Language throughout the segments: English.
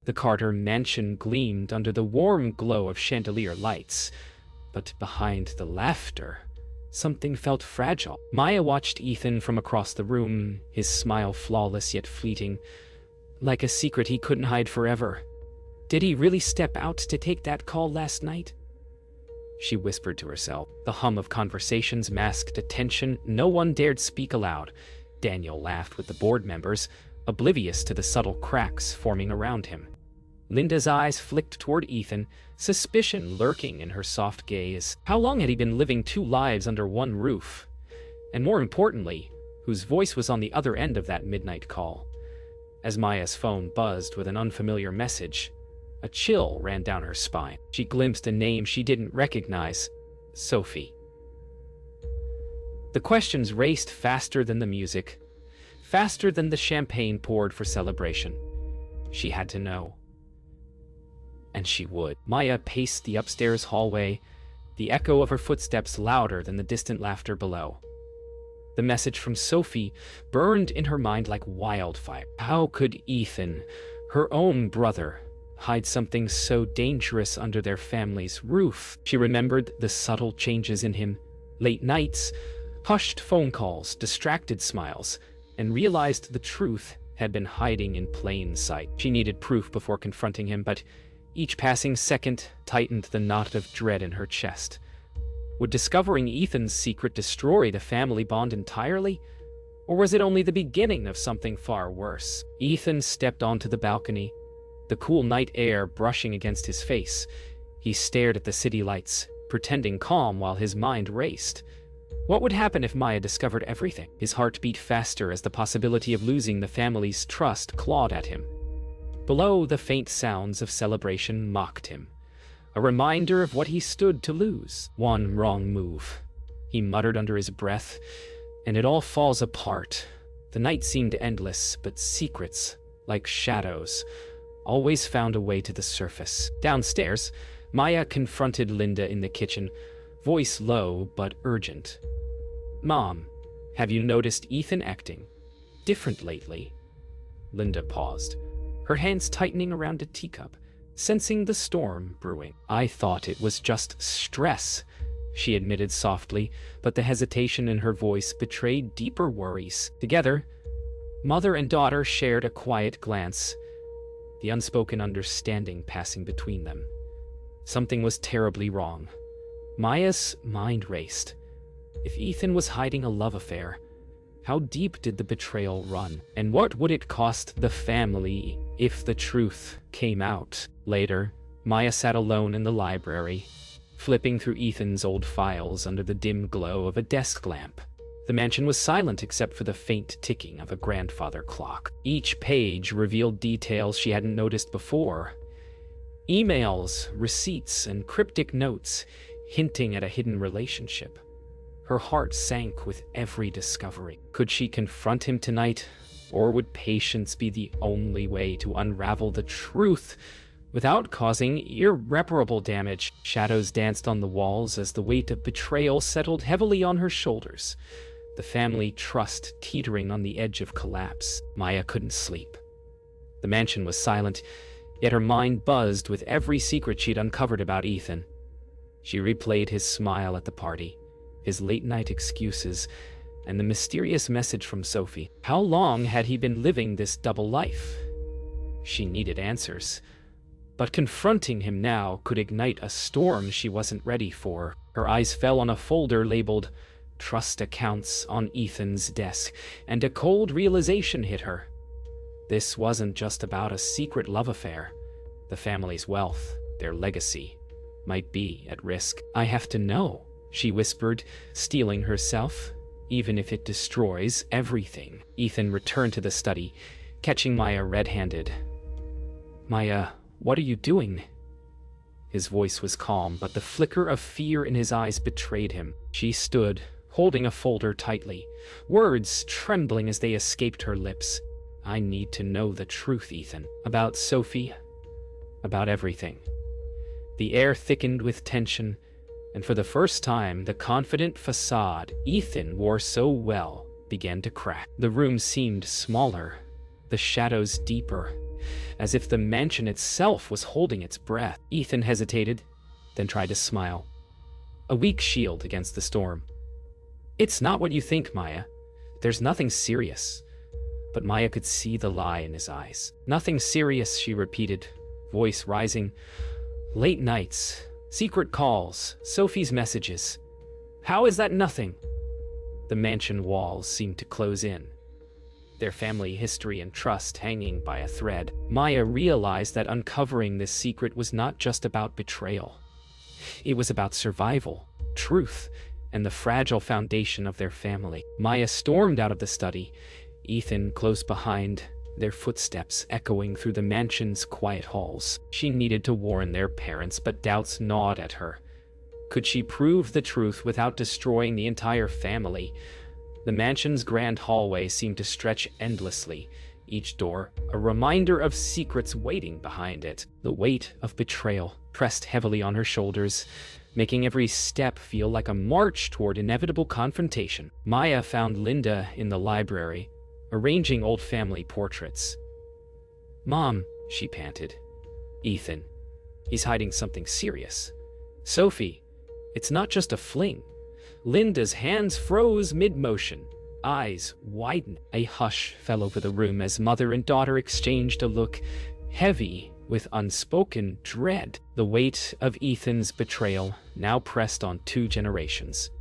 The Carter mansion gleamed under the warm glow of chandelier lights, but behind the laughter, something felt fragile. Maya watched Ethan from across the room, his smile flawless yet fleeting, like a secret he couldn't hide forever. Did he really step out to take that call last night? She whispered to herself. The hum of conversations masked a tension no one dared speak aloud. Daniel laughed with the board members, oblivious to the subtle cracks forming around him. Linda's eyes flicked toward Ethan, suspicion lurking in her soft gaze. How long had he been living two lives under one roof? And more importantly, whose voice was on the other end of that midnight call? As Maya's phone buzzed with an unfamiliar message, a chill ran down her spine. She glimpsed a name she didn't recognize: Sophie. The questions raced faster than the music, faster than the champagne poured for celebration. She had to know. And she would. Maya paced the upstairs hallway, the echo of her footsteps louder than the distant laughter below. The message from Sophie burned in her mind like wildfire. How could Ethan, her own brother, hide something so dangerous under their family's roof? She remembered the subtle changes in him, late nights, hushed phone calls, distracted smiles, and realized the truth had been hiding in plain sight. She needed proof before confronting him, but each passing second tightened the knot of dread in her chest. Would discovering Ethan's secret destroy the family bond entirely? Or was it only the beginning of something far worse? Ethan stepped onto the balcony, the cool night air brushing against his face. He stared at the city lights, pretending calm while his mind raced. What would happen if Maya discovered everything? His heart beat faster as the possibility of losing the family's trust clawed at him. Below, the faint sounds of celebration mocked him, a reminder of what he stood to lose. One wrong move, he muttered under his breath, and it all falls apart. The night seemed endless, but secrets, like shadows, always found a way to the surface. Downstairs, Maya confronted Linda in the kitchen, voice low but urgent. "Mom, have you noticed Ethan acting different lately?" Linda paused, her hands tightening around a teacup, sensing the storm brewing. "I thought it was just stress," she admitted softly, but the hesitation in her voice betrayed deeper worries. Together, mother and daughter shared a quiet glance, the unspoken understanding passing between them. Something was terribly wrong. Maya's mind raced. If Ethan was hiding a love affair, how deep did the betrayal run? And what would it cost the family if the truth came out? Later, Maya sat alone in the library, flipping through Ethan's old files under the dim glow of a desk lamp. The mansion was silent except for the faint ticking of a grandfather clock. Each page revealed details she hadn't noticed before. Emails, receipts, and cryptic notes hinting at a hidden relationship. Her heart sank with every discovery. Could she confront him tonight, or would patience be the only way to unravel the truth without causing irreparable damage? Shadows danced on the walls as the weight of betrayal settled heavily on her shoulders, the family trust teetering on the edge of collapse. Maya couldn't sleep. The mansion was silent, yet her mind buzzed with every secret she'd uncovered about Ethan. She replayed his smile at the party, his late-night excuses, and the mysterious message from Sophie. How long had he been living this double life? She needed answers, but confronting him now could ignite a storm she wasn't ready for. Her eyes fell on a folder labeled "Trust Accounts" on Ethan's desk, and a cold realization hit her. This wasn't just about a secret love affair. The family's wealth, their legacy, might be at risk. "I have to know," she whispered, steeling herself, "even if it destroys everything." Ethan returned to the study, catching Maya red-handed. "Maya, what are you doing?" His voice was calm, but the flicker of fear in his eyes betrayed him. She stood, holding a folder tightly, words trembling as they escaped her lips. "I need to know the truth, Ethan. About Sophie. About everything." The air thickened with tension, and for the first time, the confident facade Ethan wore so well began to crack. The room seemed smaller, the shadows deeper, as if the mansion itself was holding its breath. Ethan hesitated, then tried to smile. A weak shield against the storm. "It's not what you think, Maya. There's nothing serious." But Maya could see the lie in his eyes. "Nothing serious," she repeated, voice rising. "Late nights, secret calls, Sophie's messages. How is that nothing?" The mansion walls seemed to close in, their family history and trust hanging by a thread. Maya realized that uncovering this secret was not just about betrayal. It was about survival, truth, and the fragile foundation of their family. Maya stormed out of the study, Ethan close behind, their footsteps echoing through the mansion's quiet halls. She needed to warn their parents, but doubts gnawed at her. Could she prove the truth without destroying the entire family? The mansion's grand hallway seemed to stretch endlessly, each door a reminder of secrets waiting behind it. The weight of betrayal pressed heavily on her shoulders, making every step feel like a march toward inevitable confrontation. Maya found Linda in the library, arranging old family portraits. "Mom," she panted. "Ethan, he's hiding something serious." "Sophie, it's not just a fling." Linda's hands froze mid-motion, eyes widened. A hush fell over the room as mother and daughter exchanged a look, heavy with unspoken dread. The weight of Ethan's betrayal now pressed on 2 generations.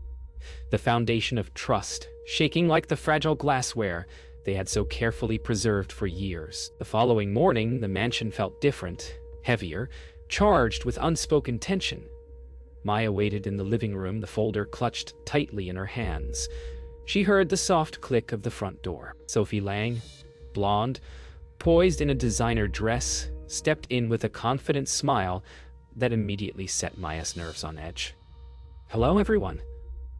The foundation of trust, shaking like the fragile glassware they had so carefully preserved for years. The following morning, the mansion felt different, heavier, charged with unspoken tension. Maya waited in the living room, the folder clutched tightly in her hands. She heard the soft click of the front door. Sophie Lang, blonde, poised in a designer dress, stepped in with a confident smile that immediately set Maya's nerves on edge. "Hello, everyone,"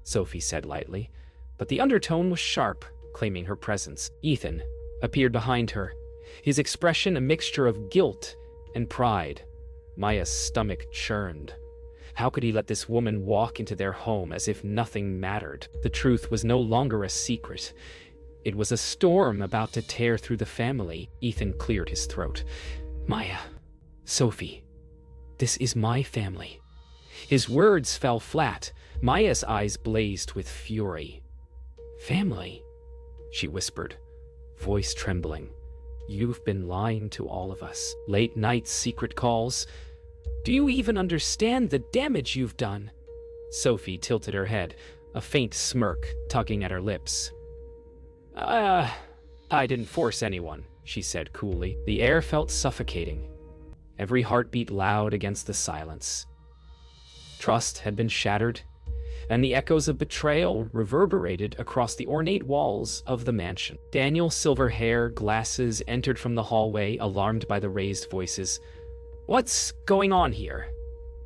Sophie said lightly, but the undertone was sharp, claiming her presence. Ethan appeared behind her, his expression a mixture of guilt and pride. Maya's stomach churned. How could he let this woman walk into their home as if nothing mattered? The truth was no longer a secret. It was a storm about to tear through the family. Ethan cleared his throat. "Maya, Sophie, this is my family." His words fell flat. Maya's eyes blazed with fury. "Family?" she whispered, voice trembling. "You've been lying to all of us. Late nights, secret calls. Do you even understand the damage you've done?" Sophie tilted her head, a faint smirk tugging at her lips. I didn't force anyone," she said coolly. The air felt suffocating, every heartbeat loud against the silence. Trust had been shattered, and the echoes of betrayal reverberated across the ornate walls of the mansion. Daniel's silver hair, glasses entered from the hallway, alarmed by the raised voices. "What's going on here?"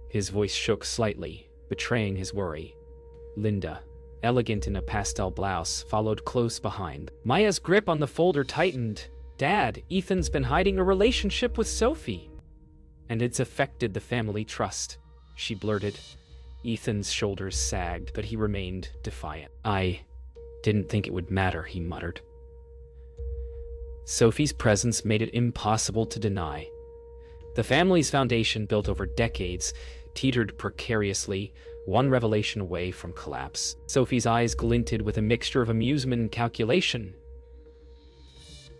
His voice shook slightly, betraying his worry. Linda, elegant in a pastel blouse, followed close behind. Maya's grip on the folder tightened. "Dad, Ethan's been hiding a relationship with Sophie, and it's affected the family trust," she blurted. Ethan's shoulders sagged, but he remained defiant. "I didn't think it would matter," he muttered. Sophie's presence made it impossible to deny. The family's foundation, built over decades, teetered precariously, one revelation away from collapse. Sophie's eyes glinted with a mixture of amusement and calculation.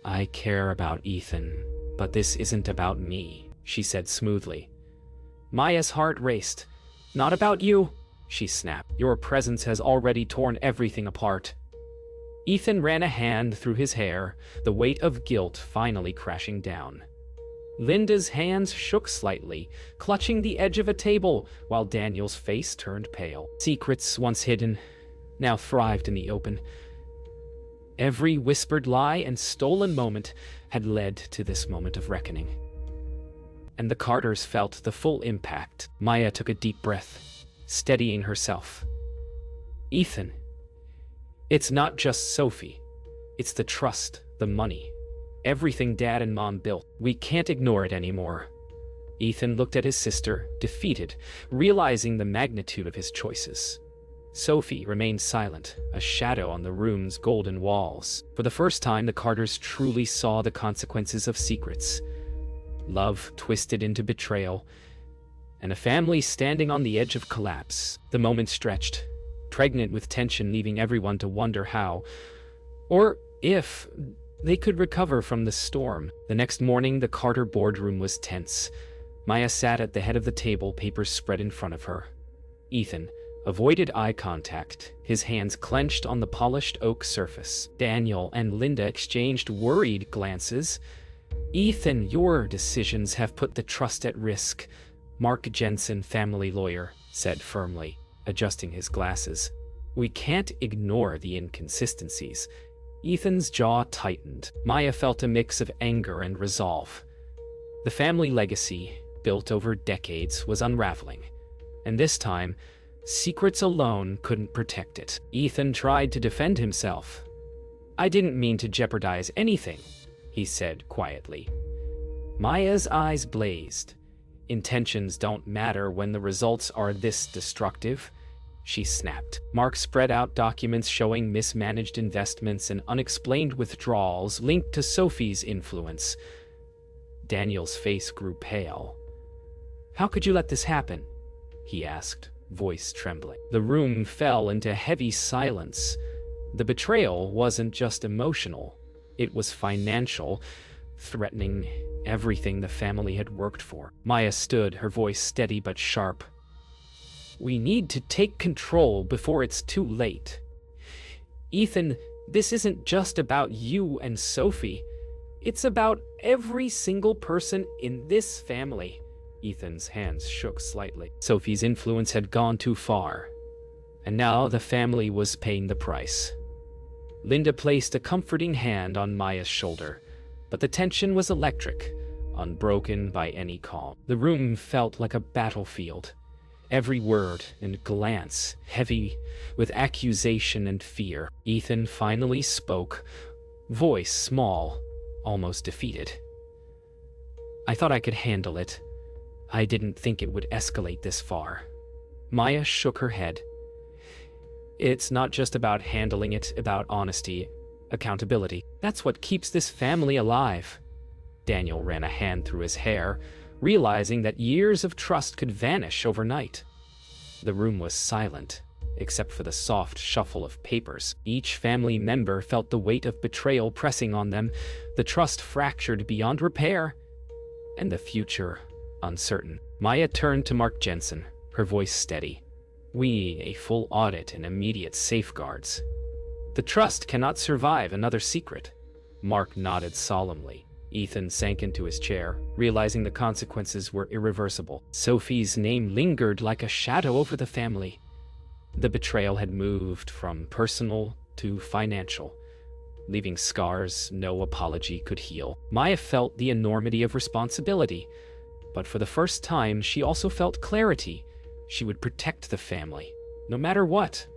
"I care about Ethan, but this isn't about me," she said smoothly. Maya's heart raced. "Not about you," she snapped. "Your presence has already torn everything apart." Ethan ran a hand through his hair, the weight of guilt finally crashing down. Linda's hands shook slightly, clutching the edge of a table, while Daniel's face turned pale. Secrets once hidden now thrived in the open. Every whispered lie and stolen moment had led to this moment of reckoning. And the Carters felt the full impact. Maya took a deep breath, steadying herself. "Ethan, it's not just Sophie. It's the trust, the money, everything Dad and Mom built. We can't ignore it anymore." Ethan looked at his sister, defeated, realizing the magnitude of his choices. Sophie remained silent, a shadow on the room's golden walls. For the first time, the Carters truly saw the consequences of secrets. love twisted into betrayal, and a family standing on the edge of collapse. The moment stretched, pregnant with tension, leaving everyone to wonder how, or if, they could recover from the storm. The next morning, the Carter boardroom was tense. Maya sat at the head of the table, papers spread in front of her. Ethan avoided eye contact, his hands clenched on the polished oak surface. Daniel and Linda exchanged worried glances. "Ethan, your decisions have put the trust at risk," Mark Jensen, family lawyer, said firmly, adjusting his glasses. "We can't ignore the inconsistencies." Ethan's jaw tightened. Maya felt a mix of anger and resolve. The family legacy, built over decades, was unraveling, and this time, secrets alone couldn't protect it. Ethan tried to defend himself. "I didn't mean to jeopardize anything," he said quietly. Maya's eyes blazed. "Intentions don't matter when the results are this destructive," she snapped. Mark spread out documents showing mismanaged investments and unexplained withdrawals linked to Sophie's influence. Daniel's face grew pale. "How could you let this happen?" he asked, voice trembling. The room fell into heavy silence. The betrayal wasn't just emotional, it was financial, threatening everything the family had worked for. Maya stood, her voice steady but sharp. "We need to take control before it's too late. Ethan, this isn't just about you and Sophie. It's about every single person in this family." Ethan's hands shook slightly. Sophie's influence had gone too far, and now the family was paying the price. Linda placed a comforting hand on Maya's shoulder, but the tension was electric, unbroken by any calm. The room felt like a battlefield. Every word and glance heavy with accusation and fear. Ethan finally spoke, voice small, almost defeated. "I thought I could handle it. I didn't think it would escalate this far." Maya shook her head. "It's not just about handling it, about honesty, accountability. That's what keeps this family alive." Daniel ran a hand through his hair, realizing that years of trust could vanish overnight. The room was silent, except for the soft shuffle of papers. Each family member felt the weight of betrayal pressing on them, the trust fractured beyond repair, and the future uncertain. Maya turned to Mark Jensen, her voice steady. "We need a full audit and immediate safeguards. The trust cannot survive another secret." Mark nodded solemnly. Ethan sank into his chair, realizing the consequences were irreversible. Sophie's name lingered like a shadow over the family. The betrayal had moved from personal to financial, leaving scars no apology could heal. Maya felt the enormity of responsibility, but for the first time, she also felt clarity. She would protect the family, no matter what.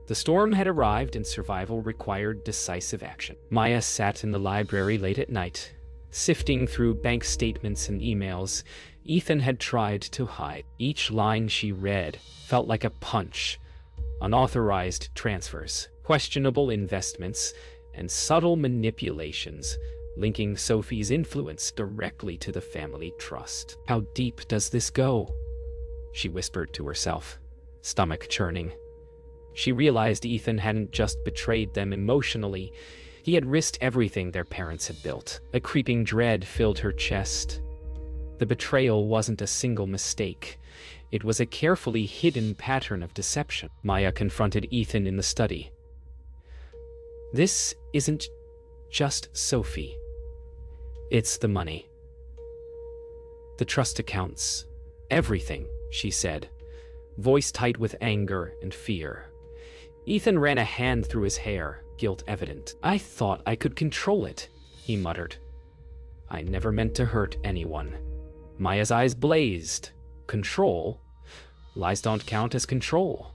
The storm had arrived and survival required decisive action. Maya sat in the library late at night, sifting through bank statements and emails Ethan had tried to hide. Each line she read felt like a punch. Unauthorized transfers, questionable investments, and subtle manipulations linking Sophie's influence directly to the family trust. "How deep does this go?" she whispered to herself, stomach churning. She realized Ethan hadn't just betrayed them emotionally, he had risked everything their parents had built. A creeping dread filled her chest. The betrayal wasn't a single mistake. It was a carefully hidden pattern of deception. Maya confronted Ethan in the study. "This isn't just Sophie. It's the money. The trust accounts. Everything," she said, voice tight with anger and fear. Ethan ran a hand through his hair, guilt evident. "I thought I could control it," he muttered. "I never meant to hurt anyone." Maya's eyes blazed. "Control? Lies don't count as control.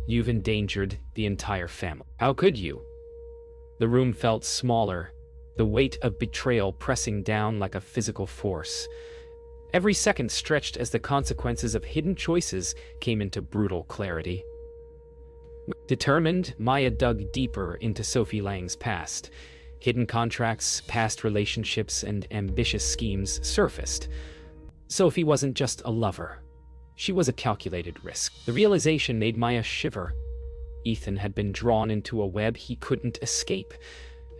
You've endangered the entire family. How could you?" The room felt smaller, the weight of betrayal pressing down like a physical force. Every second stretched as the consequences of hidden choices came into brutal clarity. Determined, Maya dug deeper into Sophie Lang's past. Hidden contracts, past relationships, and ambitious schemes surfaced. Sophie wasn't just a lover. She was a calculated risk. The realization made Maya shiver. Ethan had been drawn into a web he couldn't escape,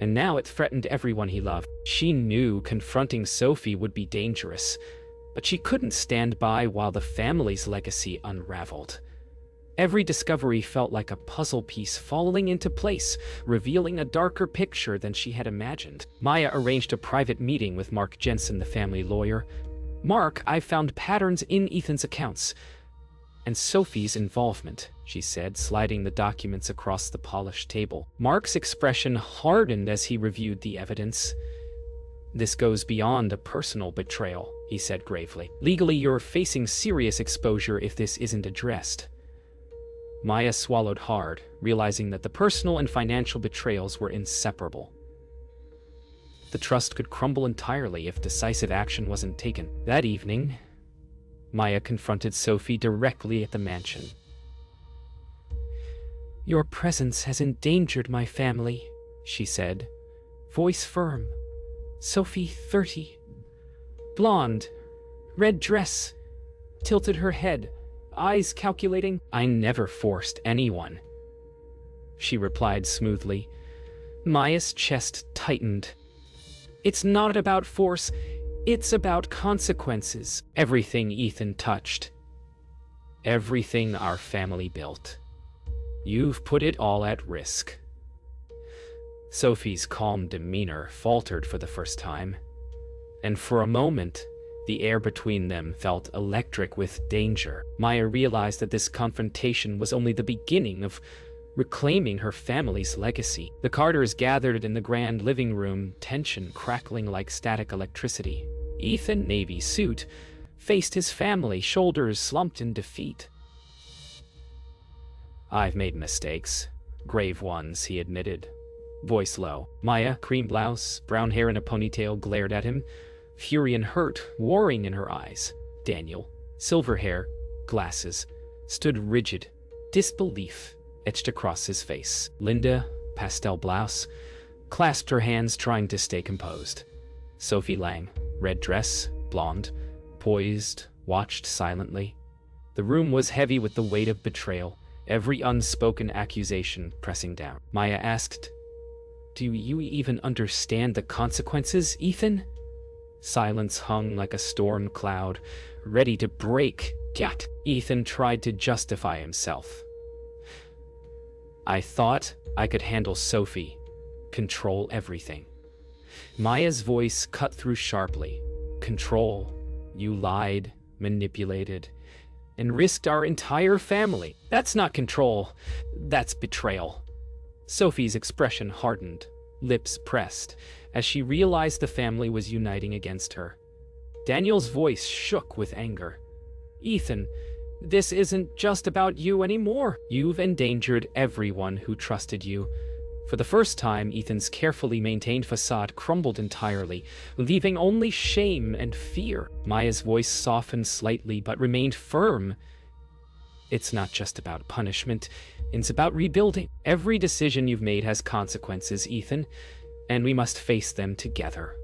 and now it threatened everyone he loved. She knew confronting Sophie would be dangerous, but she couldn't stand by while the family's legacy unraveled. Every discovery felt like a puzzle piece falling into place, revealing a darker picture than she had imagined. Maya arranged a private meeting with Mark Jensen, the family lawyer. "Mark, I found patterns in Ethan's accounts, and Sophie's involvement," she said, sliding the documents across the polished table. Mark's expression hardened as he reviewed the evidence. "This goes beyond a personal betrayal," he said gravely. "Legally, you're facing serious exposure if this isn't addressed." Maya swallowed hard, realizing that the personal and financial betrayals were inseparable. The trust could crumble entirely if decisive action wasn't taken. That evening, Maya confronted Sophie directly at the mansion. "Your presence has endangered my family," she said, voice firm. Sophie, 30, blonde, red dress, tilted her head, eyes calculating. "I never forced anyone," she replied smoothly. Maya's chest tightened. "It's not about force, it's about consequences. Everything Ethan touched, everything our family built. You've put it all at risk." Sophie's calm demeanor faltered for the first time, and for a moment, the air between them felt electric with danger. Maya realized that this confrontation was only the beginning of reclaiming her family's legacy. The Carters gathered in the grand living room, tension crackling like static electricity. Ethan, navy suit, faced his family, shoulders slumped in defeat. "I've made mistakes. Grave ones," he admitted, voice low. Maya, cream blouse, brown hair in a ponytail, glared at him, fury and hurt warring in her eyes. Daniel, silver hair, glasses, stood rigid, disbelief etched across his face. Linda, pastel blouse, clasped her hands trying to stay composed. Sophie Lang, red dress, blonde, poised, watched silently. The room was heavy with the weight of betrayal, every unspoken accusation pressing down. Maya asked, "Do you even understand the consequences, Ethan?" Silence hung like a storm cloud, ready to break. Yet Ethan tried to justify himself. "I thought I could handle Sophie, control everything." Maya's voice cut through sharply. "Control? You lied, manipulated, and risked our entire family. That's not control, that's betrayal." Sophie's expression hardened, lips pressed, as she realized the family was uniting against her. Daniel's voice shook with anger. "Ethan, this isn't just about you anymore. You've endangered everyone who trusted you." For the first time, Ethan's carefully maintained facade crumbled entirely, leaving only shame and fear. Maya's voice softened slightly but remained firm. "It's not just about punishment, it's about rebuilding. Every decision you've made has consequences, Ethan, and we must face them together.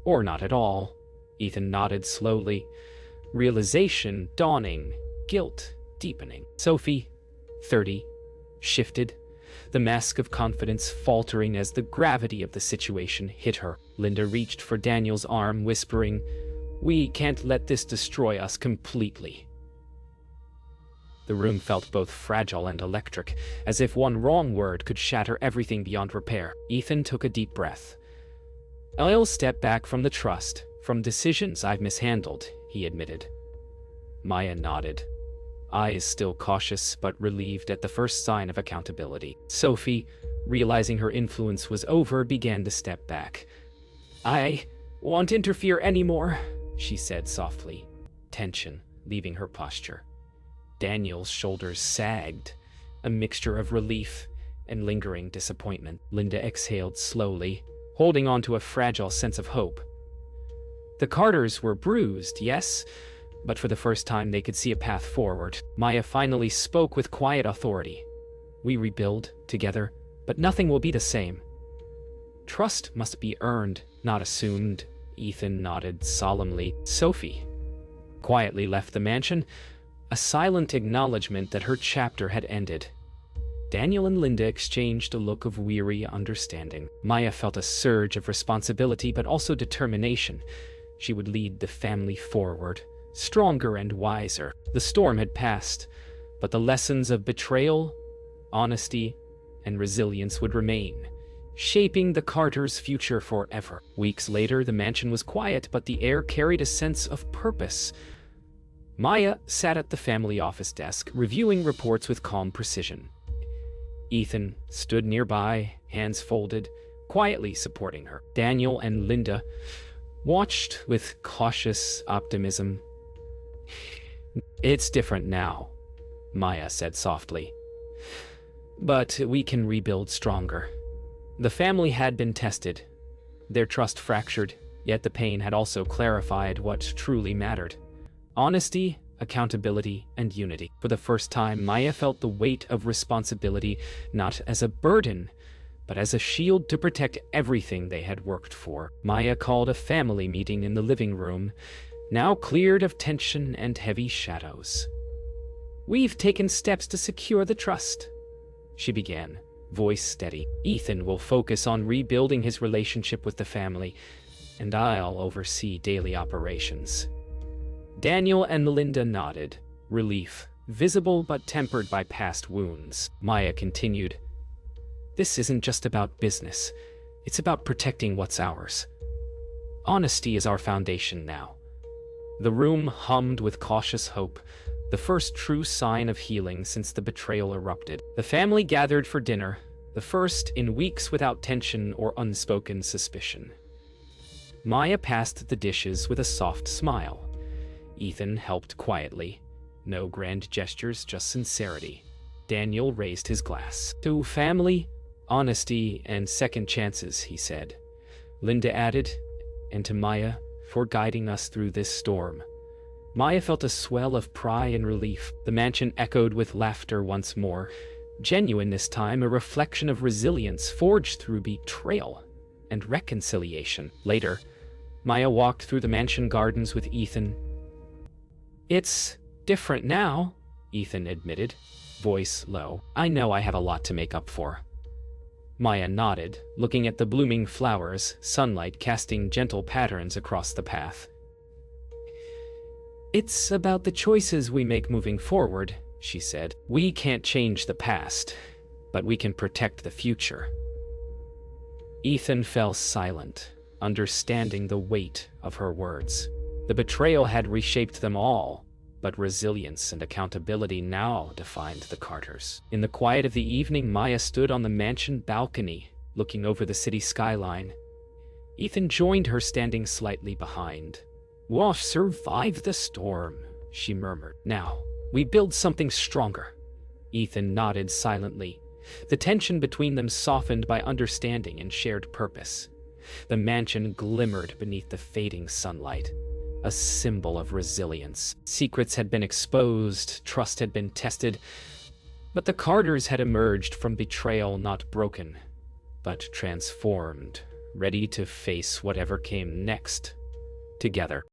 Or not at all." Ethan nodded slowly, realization dawning, guilt deepening. Sophie, 30, shifted, the mask of confidence faltering as the gravity of the situation hit her. Linda reached for Daniel's arm, whispering, "We can't let this destroy us completely." The room felt both fragile and electric, as if one wrong word could shatter everything beyond repair. Ethan took a deep breath. "I'll step back from the trust, from decisions I've mishandled," he admitted. Maya nodded, eyes still cautious but relieved at the first sign of accountability. Sophie, realizing her influence was over, began to step back. "I won't interfere anymore," she said softly, tension leaving her posture. Daniel's shoulders sagged, a mixture of relief and lingering disappointment. Linda exhaled slowly, holding on to a fragile sense of hope. The Carters were bruised, yes, but for the first time they could see a path forward. Maya finally spoke with quiet authority. "We rebuild together, but nothing will be the same." Trust must be earned, not assumed. Ethan nodded solemnly. Sophie quietly left the mansion, a silent acknowledgement that her chapter had ended. Daniel and Linda exchanged a look of weary understanding. Maya felt a surge of responsibility, but also determination. She would lead the family forward, stronger and wiser. The storm had passed, but the lessons of betrayal, honesty, and resilience would remain, shaping the Carters' future forever. Weeks later, the mansion was quiet, but the air carried a sense of purpose. Maya sat at the family office desk, reviewing reports with calm precision. Ethan stood nearby, hands folded, quietly supporting her. Daniel and Linda watched with cautious optimism. "It's different now," Maya said softly. "But we can rebuild stronger." The family had been tested, their trust fractured, yet the pain had also clarified what truly mattered. Honesty, accountability, and unity. For the first time, Maya felt the weight of responsibility not as a burden, but as a shield to protect everything they had worked for. Maya called a family meeting in the living room, now cleared of tension and heavy shadows. "We've taken steps to secure the trust," she began, voice steady. "Ethan will focus on rebuilding his relationship with the family, and I'll oversee daily operations." Daniel and Linda nodded, relief visible but tempered by past wounds. Maya continued, "This isn't just about business. It's about protecting what's ours. Honesty is our foundation now." The room hummed with cautious hope, the first true sign of healing since the betrayal erupted. The family gathered for dinner, the first in weeks without tension or unspoken suspicion. Maya passed the dishes with a soft smile. Ethan helped quietly. No grand gestures, just sincerity. Daniel raised his glass. "To family, honesty, and second chances," he said. Linda added, "And to Maya, for guiding us through this storm." Maya felt a swell of pride and relief. The mansion echoed with laughter once more. Genuine this time, a reflection of resilience forged through betrayal and reconciliation. Later, Maya walked through the mansion gardens with Ethan. "It's different now," Ethan admitted, voice low. "I know I have a lot to make up for." Maya nodded, looking at the blooming flowers, sunlight casting gentle patterns across the path. "It's about the choices we make moving forward," she said. "We can't change the past, but we can protect the future." Ethan fell silent, understanding the weight of her words. The betrayal had reshaped them all, but resilience and accountability now defined the Carters. In the quiet of the evening, Maya stood on the mansion balcony, looking over the city skyline. Ethan joined her, standing slightly behind. "We'll survive the storm," she murmured. "Now, we build something stronger." Ethan nodded silently. The tension between them softened by understanding and shared purpose. The mansion glimmered beneath the fading sunlight, a symbol of resilience. Secrets had been exposed, trust had been tested, but the Carters had emerged from betrayal not broken, but transformed, ready to face whatever came next, together.